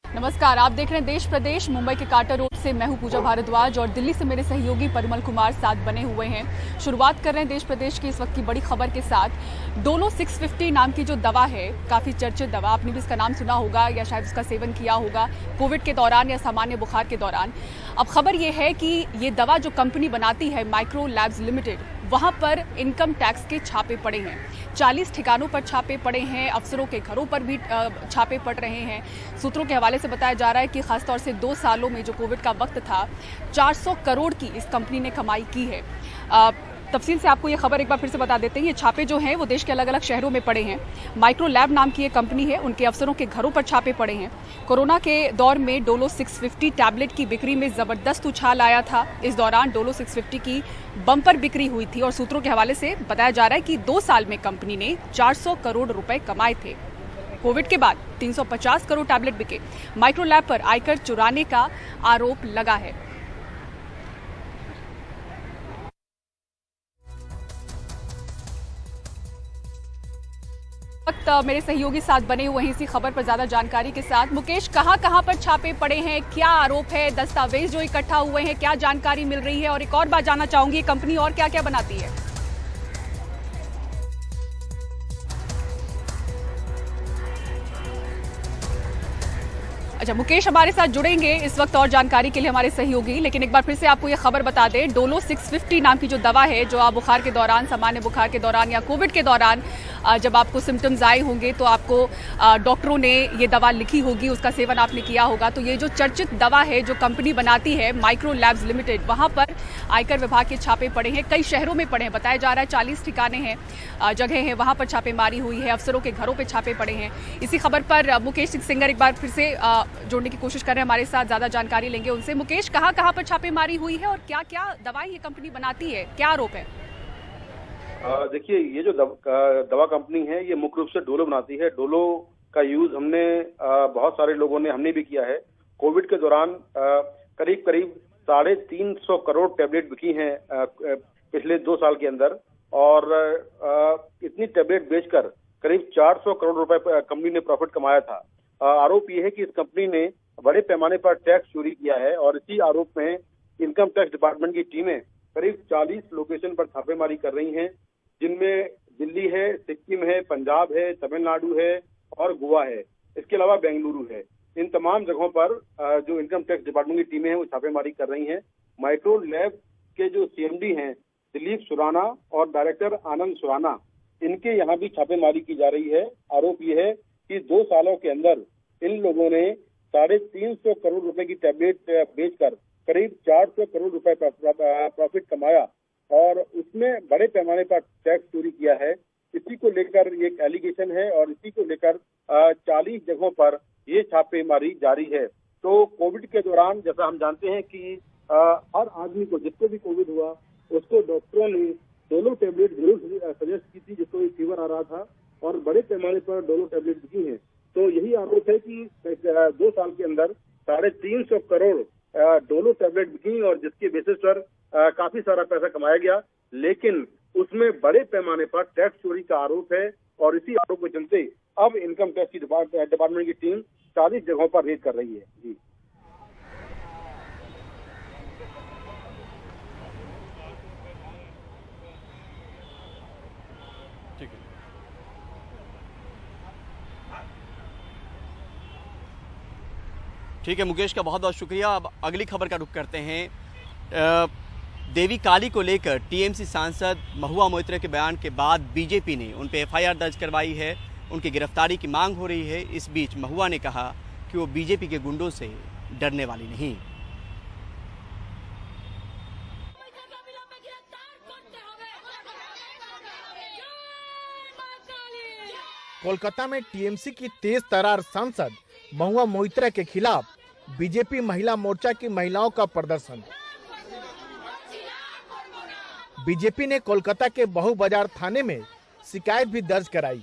नमस्कार, आप देख रहे हैं देश प्रदेश। मुंबई के कार्टर रोड से मैं हूं पूजा भारद्वाज और दिल्ली से मेरे सहयोगी परिमल कुमार साथ बने हुए हैं। शुरुआत कर रहे हैं देश प्रदेश की इस वक्त की बड़ी खबर के साथ। डोलो 650 नाम की जो दवा है, काफ़ी चर्चित दवा, आपने भी इसका नाम सुना होगा या शायद इसका सेवन किया होगा कोविड के दौरान या सामान्य बुखार के दौरान। अब खबर ये है कि ये दवा जो कंपनी बनाती है माइक्रो लैब्स लिमिटेड, वहाँ पर इनकम टैक्स के छापे पड़े हैं। 40 ठिकानों पर छापे पड़े हैं, अफसरों के घरों पर भी छापे पड़ रहे हैं। सूत्रों के हवाले से बताया जा रहा है कि खासतौर से 2 सालों में जो कोविड का वक्त था, 400 करोड़ की इस कंपनी ने कमाई की है। तफसील से आपको ये खबर एक बार फिर से बता देते हैं। ये छापे जो हैं वो देश के अलग अलग शहरों में पड़े हैं। माइक्रो लैब नाम की ये कंपनी है, उनके अफसरों के घरों पर छापे पड़े हैं। कोरोना के दौर में डोलो 650 टैबलेट की बिक्री में जबरदस्त उछाल आया था। इस दौरान डोलो 650 की बम्पर बिक्री हुई थी और सूत्रों के हवाले से बताया जा रहा है कि 2 साल में कंपनी ने 400 करोड़ रुपए कमाए थे। कोविड के बाद 350 करोड़ टैबलेट बिके। माइक्रो लैब पर आयकर चुराने का आरोप लगा है। वक्त मेरे सहयोगी साथ बने हुए हैं इसी खबर पर ज्यादा जानकारी के साथ। मुकेश, कहां पर छापे पड़े हैं, क्या आरोप है, दस्तावेज जो इकट्ठा हुए हैं, क्या जानकारी मिल रही है? और एक और बात जानना चाहूंगी, कंपनी और क्या क्या बनाती है? अच्छा, मुकेश हमारे साथ जुड़ेंगे इस वक्त और जानकारी के लिए हमारे सहयोगी, लेकिन एक बार फिर से आपको ये खबर बता दें, डोलो 650 नाम की जो दवा है, जो आप बुखार के दौरान, सामान्य बुखार के दौरान या कोविड के दौरान जब आपको सिम्टम्स आए होंगे तो आपको डॉक्टरों ने ये दवा लिखी होगी, उसका सेवन आपने किया होगा। तो ये जो चर्चित दवा है जो कंपनी बनाती है माइक्रो लैब्स लिमिटेड, वहाँ पर आयकर विभाग के छापे पड़े हैं, कई शहरों में पड़े हैं। बताया जा रहा है 40 ठिकाने हैं, जगह हैं, वहाँ पर छापेमारी हुई है, अफसरों के घरों पर छापे पड़े हैं। इसी खबर पर मुकेश सिंगर एक बार फिर से जोड़ने की कोशिश कर रहे हैं, हमारे साथ ज्यादा जानकारी लेंगे उनसे। मुकेश, कहां पर छापेमारी हुई है और क्या क्या दवाएं ये कंपनी बनाती है, क्या आरोप है? देखिए, ये जो दवा कंपनी है, ये मुख्य रूप से डोलो बनाती है। डोलो का यूज बहुत सारे लोगों ने, हमने भी किया है। कोविड के दौरान करीब 350 करोड़ टैबलेट बिकी हैं पिछले 2 साल के अंदर, और इतनी टैबलेट बेचकर करीब 400 करोड़ रुपए कंपनी ने प्रॉफिट कमाया था। आरोप ये है कि इस कंपनी ने बड़े पैमाने पर टैक्स चोरी किया है, और इसी आरोप में इनकम टैक्स डिपार्टमेंट की टीमें करीब 40 लोकेशन पर छापेमारी कर रही हैं, जिनमें दिल्ली है, सिक्किम है, पंजाब है, तमिलनाडु है और गोवा है। इसके अलावा बेंगलुरु है। इन तमाम जगहों पर जो इनकम टैक्स डिपार्टमेंट की टीमें हैं वो छापेमारी कर रही हैं। माइक्रो लैब के जो सीएमडी हैं दिलीप सुराना और डायरेक्टर आनंद सुराना, इनके यहाँ भी छापेमारी की जा रही है। आरोप ये है कि 2 सालों के अंदर इन लोगों ने 350 करोड़ रुपए की टैबलेट बेचकर करीब 400 करोड़ रुपए प्रॉफिट कमाया, और उसमें बड़े पैमाने पर टैक्स चोरी किया है। इसी को लेकर एक एलिगेशन है, और इसी को लेकर 40 जगहों पर ये छापेमारी जारी है। तो कोविड के दौरान जैसा हम जानते हैं कि हर आदमी को, जिसको भी कोविड हुआ, उसको डॉक्टरों ने डोलो टैबलेट जरूर सजेस्ट की थी, जिसको फीवर आ रहा था, और बड़े पैमाने पर डोलो टैबलेट बिकी है। तो यही आरोप है कि 2 साल के अंदर 350 करोड़ डोलो टैबलेट बिकी, और जिसके बेसिस पर काफी सारा पैसा कमाया गया, लेकिन उसमें बड़े पैमाने पर टैक्स चोरी का आरोप है। और इसी आरोप के चलते अब इनकम टैक्स की डिपार्टमेंट की टीम 40 जगहों पर रेड कर रही है। जी, ठीक है। ठीक है मुकेश का बहुत बहुत शुक्रिया। अब अगली खबर का रुख करते हैं। देवी काली को लेकर टीएमसी सांसद महुआ मोइत्रा के बयान के बाद बीजेपी ने उन पर एफआईआर दर्ज करवाई है, उनकी गिरफ्तारी की मांग हो रही है। इस बीच महुआ ने कहा कि वो बीजेपी के गुंडों से डरने वाली नहीं। कोलकाता में टीएमसी की तेज तर्रार सांसद महुआ मोइत्रा के खिलाफ बीजेपी महिला मोर्चा की महिलाओं का प्रदर्शन। बीजेपी ने कोलकाता के बहु बाजार थाने में शिकायत भी दर्ज कराई।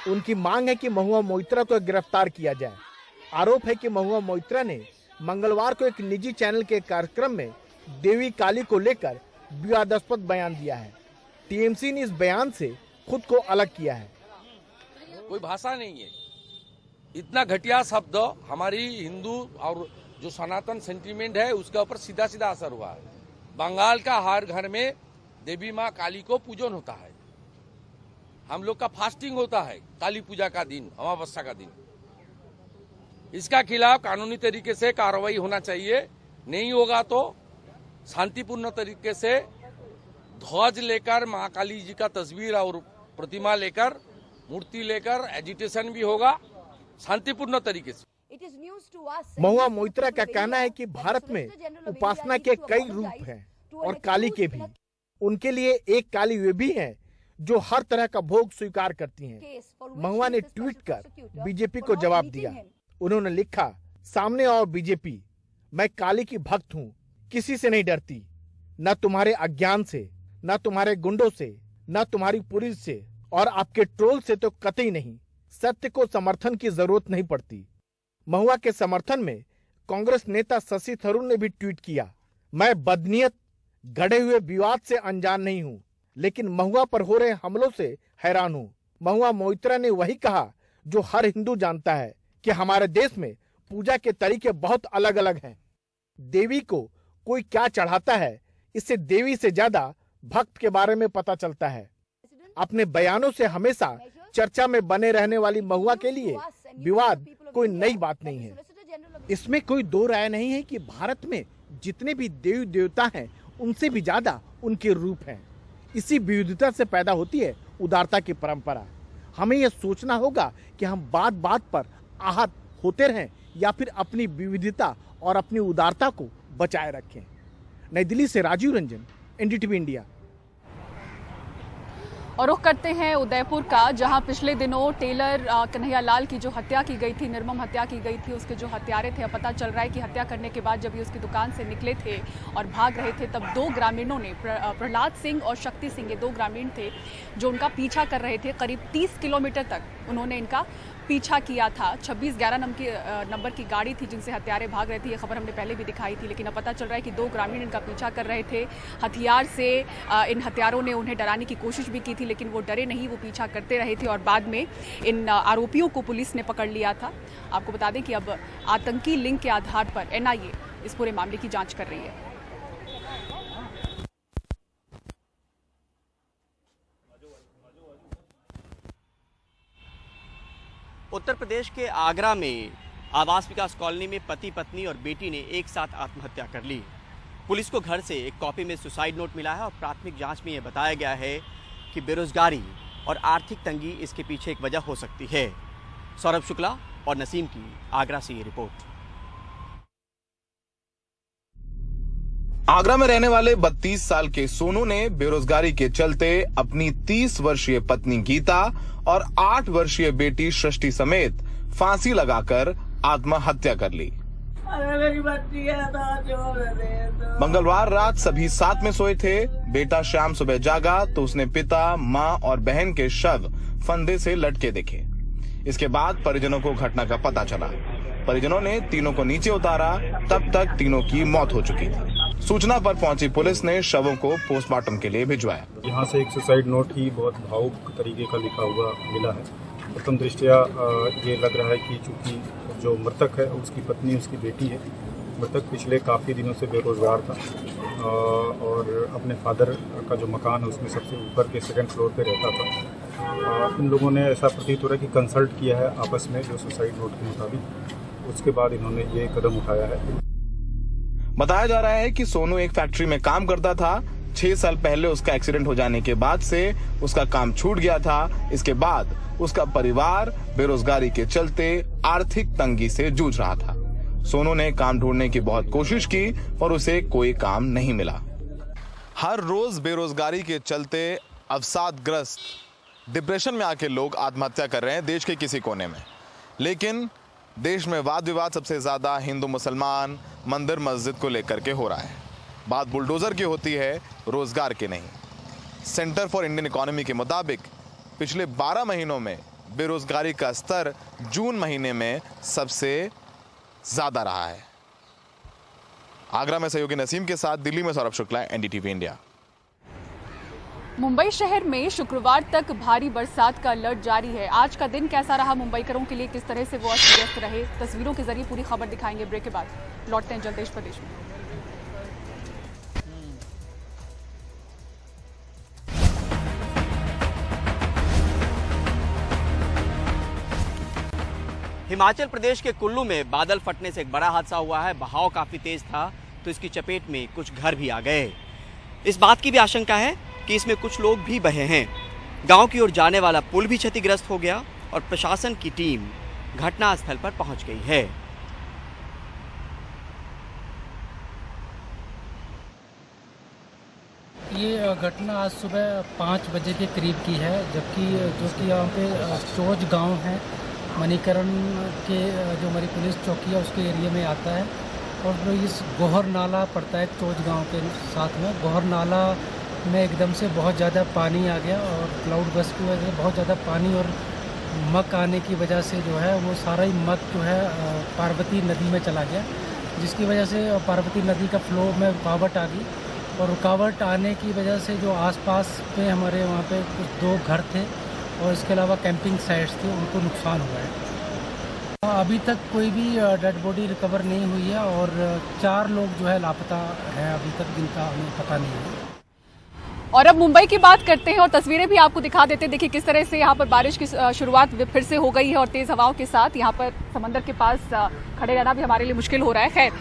उनकी मांग है कि महुआ मोइत्रा को गिरफ्तार किया जाए। आरोप है कि महुआ मोइत्रा ने मंगलवार को एक निजी चैनल के कार्यक्रम में देवी काली को लेकर विवादास्पद बयान दिया है। टीएमसी ने इस बयान से खुद को अलग किया है। कोई भाषा नहीं है, इतना घटिया शब्द हमारी हिंदू और जो सनातन सेंटीमेंट है उसके ऊपर सीधा सीधा असर हुआ है। बंगाल का हर घर में देवी माँ काली को पूजन होता है, हम लोग का फास्टिंग होता है काली पूजा का दिन, अमावस्या का दिन। इसका खिलाफ कानूनी तरीके से कार्रवाई होना चाहिए, नहीं होगा तो शांतिपूर्ण तरीके से ध्वज लेकर माँ काली जी का तस्वीर और प्रतिमा लेकर, मूर्ति लेकर एजिटेशन भी होगा शांतिपूर्ण तरीके से। महुआ मोइत्रा का कहना है कि भारत में उपासना के कई रूप हैं और काली के भी। उनके लिए एक काली वे भी हैं जो हर तरह का भोग स्वीकार करती हैं। महुआ ने ट्वीट कर बीजेपी को जवाब दिया। उन्होंने लिखा, सामने आओ बीजेपी, मैं काली की भक्त हूँ, किसी से नहीं डरती, न तुम्हारे अज्ञान से, न तुम्हारे गुंडों से, न तुम्हारी पुलिस से और आपके ट्रोल से तो कतई नहीं। सत्य को समर्थन की जरूरत नहीं पड़ती। महुआ के समर्थन में कांग्रेस नेता शशि थरूर ने भी ट्वीट किया, मैं बदनीयत गढ़े हुए विवाद से अनजान नहीं हूँ, लेकिन महुआ पर हो रहे हमलों से हैरान हूँ। महुआ मोइत्रा ने वही कहा जो हर हिंदू जानता है कि हमारे देश में पूजा के तरीके बहुत अलग अलग हैं। देवी को कोई क्या चढ़ाता है, इससे देवी से ज्यादा भक्त के बारे में पता चलता है। अपने बयानों से हमेशा चर्चा में बने रहने वाली महुआ के लिए विवाद कोई नई बात नहीं है। इसमें कोई दो राय नहीं है कि भारत में जितने भी देवी देवता हैं उनसे भी ज्यादा उनके रूप हैं। इसी विविधता से पैदा होती है उदारता की परंपरा। हमें यह सोचना होगा कि हम बात बात पर आहत होते रहें या फिर अपनी विविधता और अपनी उदारता को बचाए रखें। नई दिल्ली से राजीव रंजन, एनडीटीवी इंडिया। और रुख करते हैं उदयपुर का, जहां पिछले दिनों टेलर कन्हैया लाल की जो हत्या की गई थी, निर्मम हत्या की गई थी, उसके जो हत्यारे थे, अब पता चल रहा है कि हत्या करने के बाद जब ये उसकी दुकान से निकले थे और भाग रहे थे, तब दो ग्रामीणों ने, प्रहलाद सिंह और शक्ति सिंह, ये दो ग्रामीण थे जो उनका पीछा कर रहे थे। करीब 30 किलोमीटर तक उन्होंने इनका पीछा किया था। 2611 नंबर की गाड़ी थी जिनसे हत्यारे भाग रहे थे। ये खबर हमने पहले भी दिखाई थी, लेकिन अब पता चल रहा है कि दो ग्रामीण इनका पीछा कर रहे थे। हथियार से इन हत्यारों ने उन्हें डराने की कोशिश भी की थी, लेकिन वो डरे नहीं, वो पीछा करते रहे थे और बाद में इन आरोपियों को पुलिस ने पकड़ लिया था। आपको बता दें कि अब आतंकी लिंक के आधार पर एनआईए इस पूरे मामले की जांच कर रही है। उत्तर प्रदेश के आगरा में आवास विकास कॉलोनी में पति पत्नी और बेटी ने एक साथ आत्महत्या कर ली। पुलिस को घर से एक कॉपी में सुसाइड नोट मिला है और प्राथमिक जांच में यह बताया गया है कि बेरोजगारी और आर्थिक तंगी इसके पीछे एक वजह हो सकती है। सौरभ शुक्ला और नसीम की आगरा से ये रिपोर्ट। आगरा में रहने वाले 32 साल के सोनू ने बेरोजगारी के चलते अपनी 30 वर्षीय पत्नी गीता और 8 वर्षीय बेटी सृष्टि समेत फांसी लगाकर आत्महत्या कर ली। मंगलवार रात सभी साथ में सोए थे। बेटा श्याम सुबह जागा तो उसने पिता, मां और बहन के शव फंदे से लटके देखे। इसके बाद परिजनों को घटना का पता चला। परिजनों ने तीनों को नीचे उतारा, तब तक तीनों की मौत हो चुकी थी। सूचना पर पहुंची पुलिस ने शवों को पोस्टमार्टम के लिए भिजवाया। यहाँ से एक सुसाइड नोट ही बहुत भावुक तरीके का लिखा हुआ मिला है। प्रथम दृष्टया ये लग रहा है कि चूंकि जो मृतक है उसकी पत्नी, उसकी बेटी है। मृतक पिछले काफ़ी दिनों से बेरोजगार था और अपने फादर का जो मकान है उसमें सबसे ऊपर के सेकंड फ्लोर पे रहता था। इन लोगों ने ऐसा प्रतीत हो रहा है कि कंसल्ट किया है आपस में जो सुसाइड नोट के मुताबिक, उसके बाद इन्होंने ये कदम उठाया है। बताया जा रहा है कि सोनू एक फैक्ट्री में काम करता था। 6 साल पहले उसका एक्सीडेंट हो जाने के बाद से उसका काम छूट गया था। इसके बाद उसका परिवार बेरोजगारी के चलते आर्थिक तंगी से जूझ रहा था। सोनू ने काम ढूंढने की बहुत कोशिश की पर उसे कोई काम नहीं मिला। हर रोज बेरोजगारी के चलते अवसादग्रस्त डिप्रेशन में आके लोग आत्महत्या कर रहे हैं देश के किसी कोने में। लेकिन देश में वाद विवाद सबसे ज्यादा हिंदू मुसलमान, मंदिर मस्जिद को लेकर के हो रहा है। बात बुलडोजर की होती है, रोजगार की नहीं। सेंटर फॉर इंडियन इकोनॉमी के मुताबिक पिछले 12 महीनों में बेरोजगारी का स्तर जून महीने में सबसे ज्यादा रहा है। आगरा में सहयोगी नसीम के साथ दिल्ली में सौरभ शुक्ला, एनडीटीवी इंडिया। मुंबई शहर में शुक्रवार तक भारी बरसात का अलर्ट जारी है। आज का दिन कैसा रहा मुंबईकरों के लिए, किस तरह से वो अस्त व्यस्त रहे, तस्वीरों के जरिए पूरी खबर दिखाएंगे। ब्रेक के बाद लौटते हैं जल्द देश प्रदेश में। हिमाचल प्रदेश के कुल्लू में बादल फटने से एक बड़ा हादसा हुआ है। बहाव काफी तेज था तो इसकी चपेट में कुछ घर भी आ गए। इस बात की भी आशंका है कि इसमें कुछ लोग भी बहे हैं। गांव की ओर जाने वाला पुल भी क्षतिग्रस्त हो गया और प्रशासन की टीम घटनास्थल पर पहुंच गई है। ये घटना आज सुबह 5 बजे के करीब की है, जबकि जो कि यहाँ पे चोज गांव है, मणिकरण के जो हमारी पुलिस चौकी है उसके एरिया में आता है। और इस गोहर नाला पड़ता है चोज गांव के साथ में। गोहर नाला में एकदम से बहुत ज़्यादा पानी आ गया और क्लाउड बस की वजह से बहुत ज़्यादा पानी और मक आने की वजह से जो है वो सारा ही मक जो है पार्वती नदी में चला गया, जिसकी वजह से पार्वती नदी का फ्लो में रुकावट आ गई। और रुकावट आने की वजह से जो आसपास पे हमारे वहाँ पे कुछ 2 घर थे और इसके अलावा कैंपिंग साइट्स थे, उनको नुकसान हुआ है। अभी तक कोई भी डेड बॉडी रिकवर नहीं हुई है और 4 लोग जो है लापता हैं अभी तक, जिनका हमें पता नहीं है। और अब मुंबई की बात करते हैं और तस्वीरें भी आपको दिखा देते हैं। देखिए किस तरह से यहाँ पर बारिश की शुरुआत फिर से हो गई है और तेज हवाओं के साथ यहाँ पर समंदर के पास खड़े रहना भी हमारे लिए मुश्किल हो रहा है। खैर,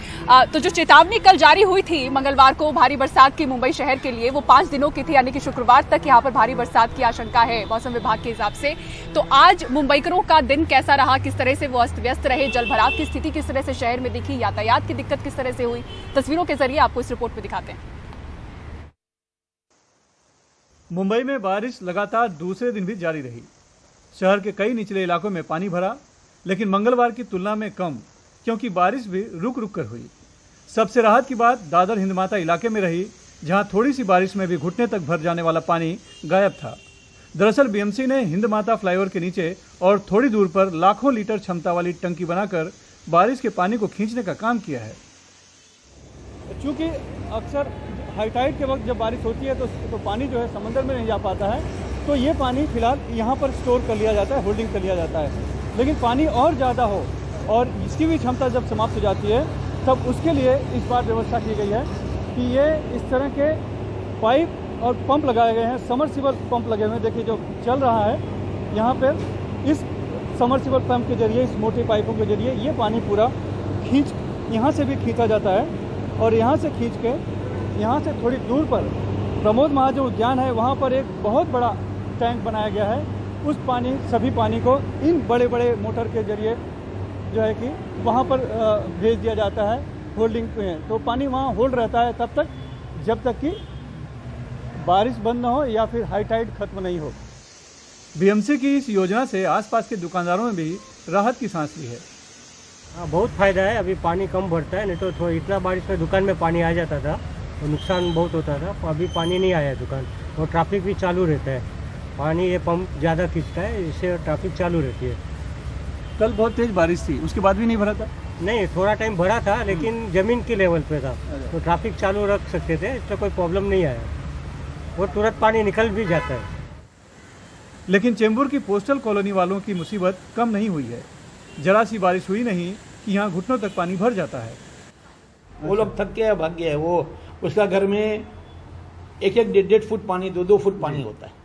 तो जो चेतावनी कल जारी हुई थी मंगलवार को भारी बरसात की मुंबई शहर के लिए, वो 5 दिनों की थी, यानी कि शुक्रवार तक यहाँ पर भारी बरसात की आशंका है मौसम विभाग के हिसाब से। तो आज मुंबईकरों का दिन कैसा रहा, किस तरह से वो अस्त व्यस्त रहे, जल भराव की स्थिति किस तरह से शहर में दिखी, यातायात की दिक्कत किस तरह से हुई, तस्वीरों के जरिए आपको इस रिपोर्ट में दिखाते हैं। मुंबई में बारिश लगातार दूसरे दिन भी जारी रही। शहर के कई निचले इलाकों में पानी भरा, लेकिन मंगलवार की तुलना में कम, क्योंकि बारिश भी रुक रुक कर हुई। सबसे राहत की बात दादर हिंदमाता इलाके में रही, जहां थोड़ी सी बारिश में भी घुटने तक भर जाने वाला पानी गायब था। दरअसल बीएमसी ने हिंदमाता फ्लाईओवर के नीचे और थोड़ी दूर पर लाखों लीटर क्षमता वाली टंकी बनाकर बारिश के पानी को खींचने का काम किया है। चूँकि अक्सर हाई टाइड के वक्त जब बारिश होती है तो पानी जो है समंदर में नहीं जा पाता है, तो ये पानी फिलहाल यहाँ पर स्टोर कर लिया जाता है, होल्डिंग कर लिया जाता है। लेकिन पानी और ज़्यादा हो और इसकी भी क्षमता जब समाप्त हो जाती है, तब उसके लिए इस बार व्यवस्था की गई है कि ये इस तरह के पाइप और पंप लगाए गए हैं, समरसिबल पंप लगे हुए हैं। देखिए जो चल रहा है यहाँ पर, इस समरसिबल पंप के जरिए, इस मोटे पाइपों के जरिए ये पानी पूरा यहाँ से भी खींचा जाता है और यहाँ से खींच के यहाँ से थोड़ी दूर पर प्रमोद महाजन उद्यान है, वहाँ पर एक बहुत बड़ा टैंक बनाया गया है। उस सभी पानी को इन बड़े बड़े मोटर के जरिए जो है कि वहाँ पर भेज दिया जाता है होल्डिंग पे। तो पानी वहाँ होल्ड रहता है तब तक, जब तक कि बारिश बंद न हो या फिर हाई टाइड खत्म नहीं हो। बीएमसी की इस योजना से आसपास के दुकानदारों में भी राहत की सांस ली है। हाँ, बहुत फायदा है। अभी पानी कम भरता है, नहीं तो थोड़ा इतना बारिश में दुकान में पानी आ जाता था तो नुकसान बहुत होता था। अभी पानी नहीं आया दुकान, और ट्रैफिक भी चालू रहता है। पानी ये पंप ज़्यादा खींचता है, इससे ट्रैफिक चालू रहती है। कल बहुत तेज बारिश थी, उसके बाद भी नहीं भरा था? नहीं, थोड़ा टाइम भरा था, लेकिन ज़मीन के लेवल पे था तो ट्रैफिक चालू रख सकते थे, इससे कोई प्रॉब्लम नहीं आया और तुरंत पानी निकल भी जाता है। लेकिन चेंबूर की पोस्टल कॉलोनी वालों की मुसीबत कम नहीं हुई है। जरा सी बारिश हुई नहीं कि यहाँ घुटनों तक पानी भर जाता है। वो लोग थक गया, भाग गया है। वो उसका घर में 1-1, 1.5 फुट पानी, 2-2 फुट पानी होता है।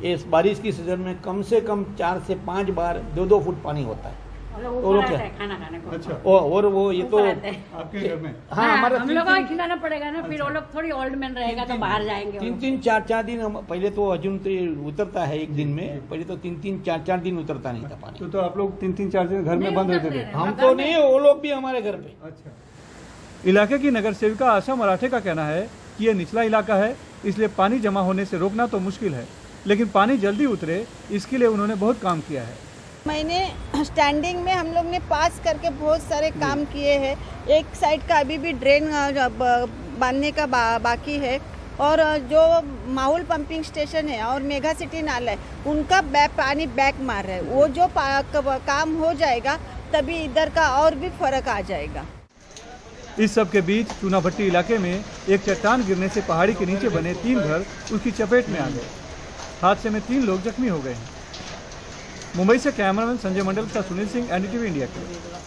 इस बारिश की सीजन में कम से कम 4 से 5 बार 2-2 फुट पानी होता है। वो लोग क्या खाना खाने को। अच्छा। और वो ये तो आपके घर में? हाँ, हमारा हम लोग को खिलाना पड़ेगा ना। फिर वो लोग थोड़ी ओल्ड मैन रहेगा तो बाहर जाएंगे। 3-3, 4-4 दिन पहले तो अजून उतरता है एक दिन में, पहले तो 3-3, 4-4 दिन उतरता नहीं था पानी। तो आप लोग 3-3, 4 दिन घर में बंद रहते थे? हम तो नहीं, वो लोग भी हमारे घर पे। अच्छा। इलाके की नगर सेविका आशा मराठे का कहना है कि यह निचला इलाका है, इसलिए पानी जमा होने से रोकना तो मुश्किल है, लेकिन पानी जल्दी उतरे इसके लिए उन्होंने बहुत काम किया है। मैंने स्टैंडिंग में हम लोग ने पास करके बहुत सारे काम किए हैं। एक साइड का अभी भी ड्रेन बांधने का बाकी है, और जो माहौल पंपिंग स्टेशन है और मेगा सिटी नाला है, उनका पानी बैक मार रहा है। वो जो काम हो जाएगा तभी इधर का और भी फर्क आ जाएगा। इस सब के बीच चूनाभट्टी इलाके में एक चट्टान गिरने से पहाड़ी के नीचे बने 3 घर उसकी चपेट में आ गए। हादसे में 3 लोग जख्मी हो गए हैं। मुंबई से कैमरामैन संजय मंडल का सुनील सिंह, NDTV इंडिया के लिए।